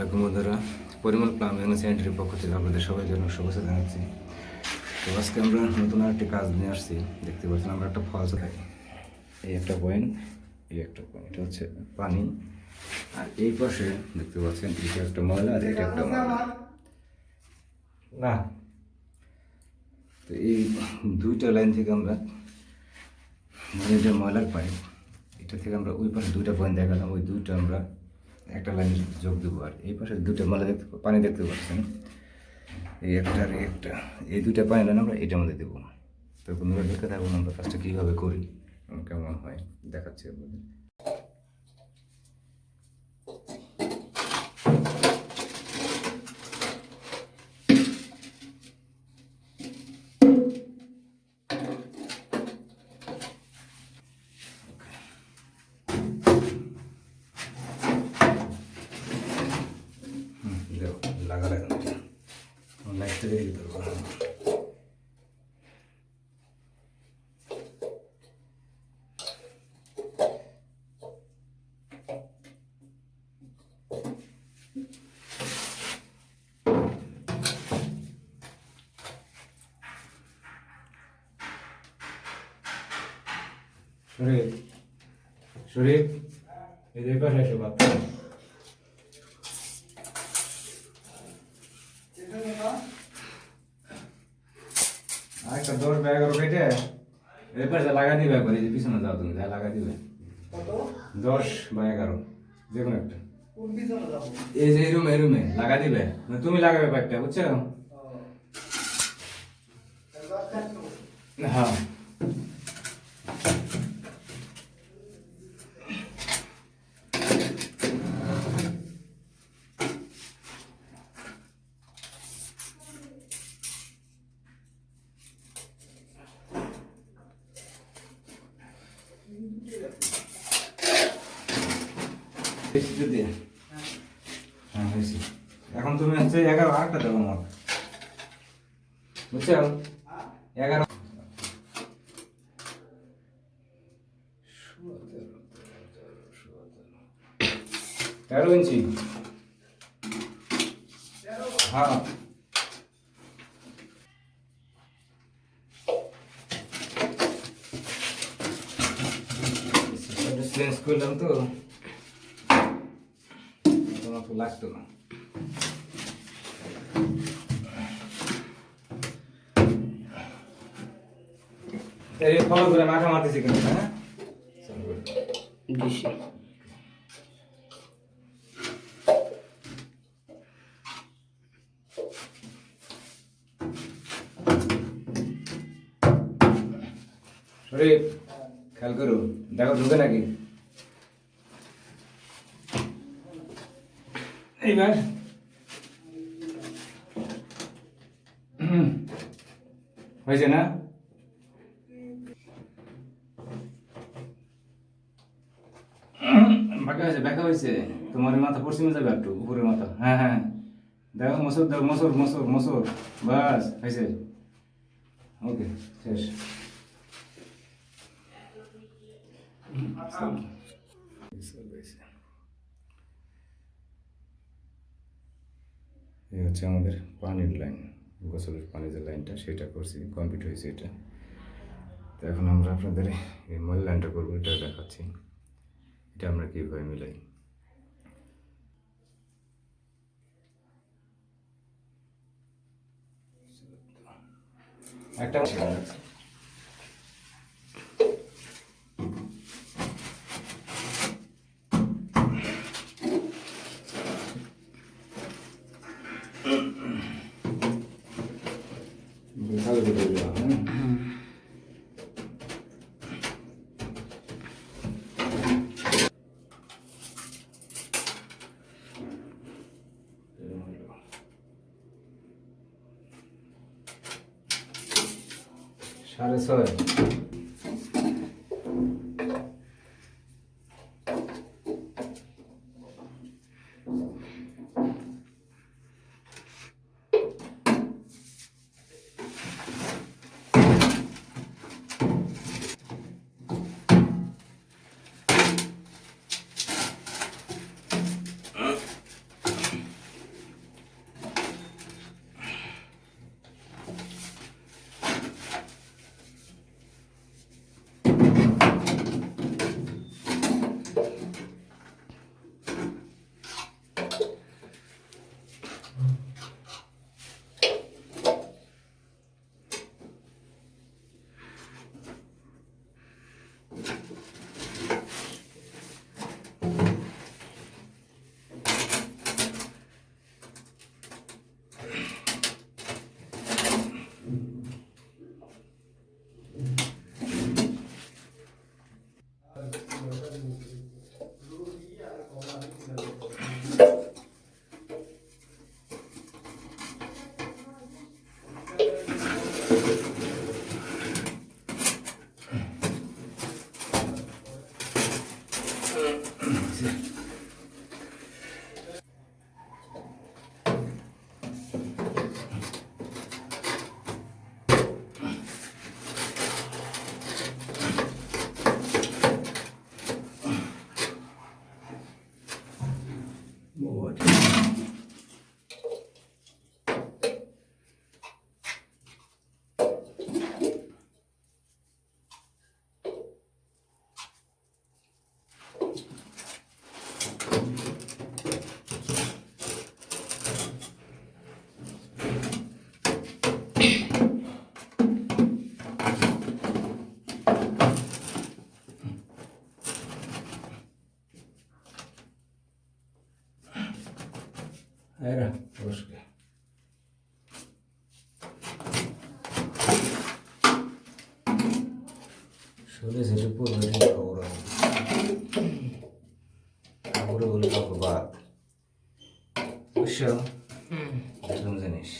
আলাইকুম বন্ধুরা, Parimal plumbing and স্যানিটারির পক্ষ থেকে আপনাদের সবাই জন্য শুভেচ্ছা জানাচ্ছি। তো আজকে আমরা নতুন একটি কাজ নিয়ে আসছি। দেখতে পাচ্ছেন আমরা একটা ফলস থাকি, এই একটা পয়েন্ট, এই একটা পয়েন্ট, এটা হচ্ছে পানি। আর এই পাশে দেখতে পাচ্ছেন এটা একটা ময়লা আর এটা একটা ময়লা না। তো এই দুইটা লাইন থেকে আমরা মানে যে ময়লার পাইপ, এটা থেকে আমরা ওই পাশে দুইটা পয়েন্ট দেখালাম, ওই দুইটা আমরা একটা লাইন যোগ দেবো। আর এই পাশে দুটো ময়লা পানি দেখতে পাচ্ছেন, এই একটা আর একটা, এই দুইটা পানি লাইন আমরা এটার মধ্যে দেবো। তো বন্ধুরা দেখতে থাকুন আমরা কাজটা কীভাবে করি, কেমন হয় দেখাচ্ছি আপনাদের। লাগা লাগানো লাইটটা দিয়ে দিতে পারবো। শরীর শরীর এই পাশে এসে বাদ আরেকটা 10 বা 11 কেটে এই পাশে লাগা দিবে, একবার এই যে পিছনে যাও তুমি, যা লাগা দিবে 10 বা 11 যে কোনো একটা, এই যে এই রুমে লাগা দিবে, তুমি লাগাবে পাইপটা, বুঝছো? হ্যাঁ এখন তুমি হচ্ছে 11 আরেকটা দেবো আমার, বুঝছো? 11 13 ইঞ্চি, হ্যাঁ চেঞ্জ করলাম তো তোমার তো লাগতো না। ফলো করে মাথা মারতেছি কিন্তু, হ্যাঁ শরীফ খেয়াল করো, দেখো ঢুকে নাকি। এইবার হয়েছে না? ব্যাখ্যা হয়েছে, তোমার মাথা পশ্চিমে যাবে একটু, উপরের মাথা, হ্যাঁ হ্যাঁ দেখো, মসুর দেখো, মসুর মসুর মসুর, বাস হয়েছে, ওকে শেষ। এই হচ্ছে আমাদের পানির লাইন, গোসলের পানির যে লাইনটা সেটা করছি, কমপ্লিট হয়েছে এটা। তো এখন আমরা আপনাদের এই ময়লা লাইনটা করবো, এটা দেখাচ্ছি, এটা আমরা কীভাবে মিলাই। একটা ভালো করে দেওয়া, হ্যাঁ সাড়ে 6। Era трошки. Şöyle zeli pulverini kavuralım. Kavuralım kavurup. Işıl. দেখলাম জিনিস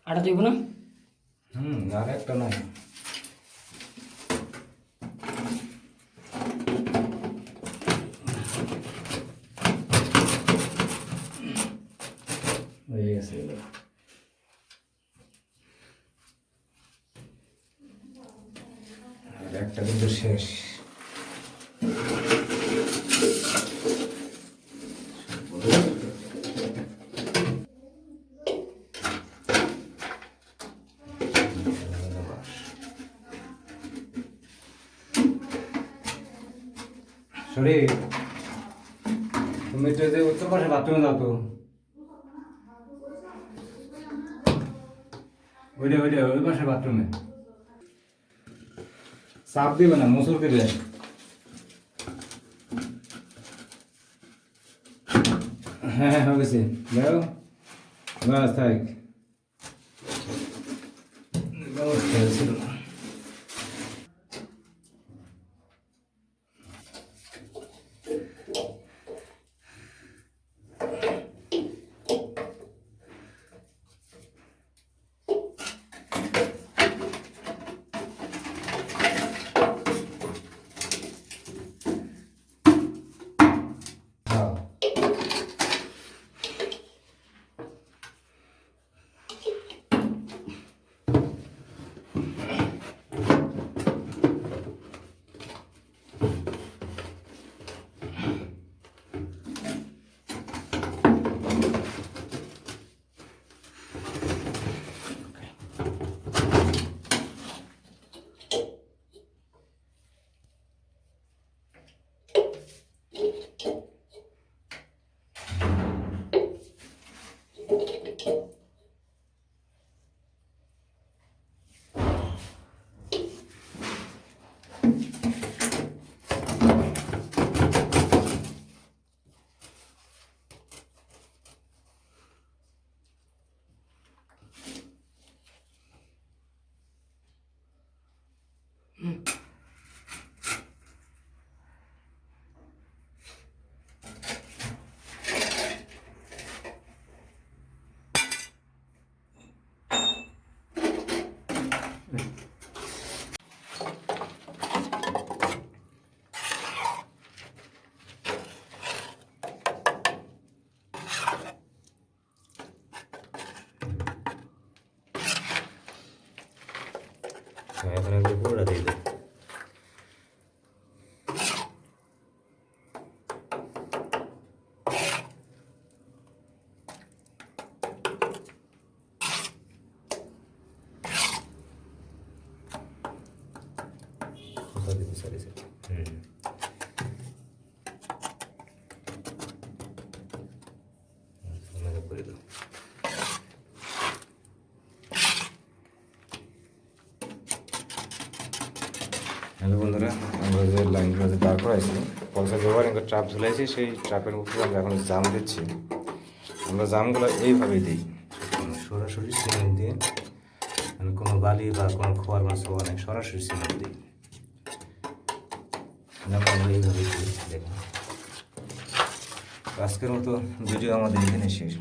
আটা দিব না? আর একটা নয়। হয়ে গেছে এগুলো। আর একটা কিন্তু শেষ। শরীর তুমি তো যে উত্তর পাশে বাথরুমে যাও তো ওই পাশে বাথরুমে চাপ দিবে না মুসুর দিবে হ্যাঁ হয়ে গেছে যাও বাস থাক ব্যবস্থা ছিল না এখন একটু পুরোটা দিয়ে দেব সরি করে দাও হ্যালো বন্ধুরা আমরা যে লাইনগুলো যে দাঁড় করাইছি পয়সা ব্যবহার একটা ট্রাপ ঝুলাইছি সেই ট্রাপের উপরে আমরা এখন জাম দিচ্ছি আমরা জামগুলো এইভাবেই দিই সরাসরি সিমেন্ট দিয়ে মানে কোনো বালি বা কোনো খোয়ার মাছ হওয়া নেই সরাসরি সিমেন্ট দিই আমরা এইভাবেই দিই দেখুন আজকের মতো ভিডিও আমাদের এখানে শেষ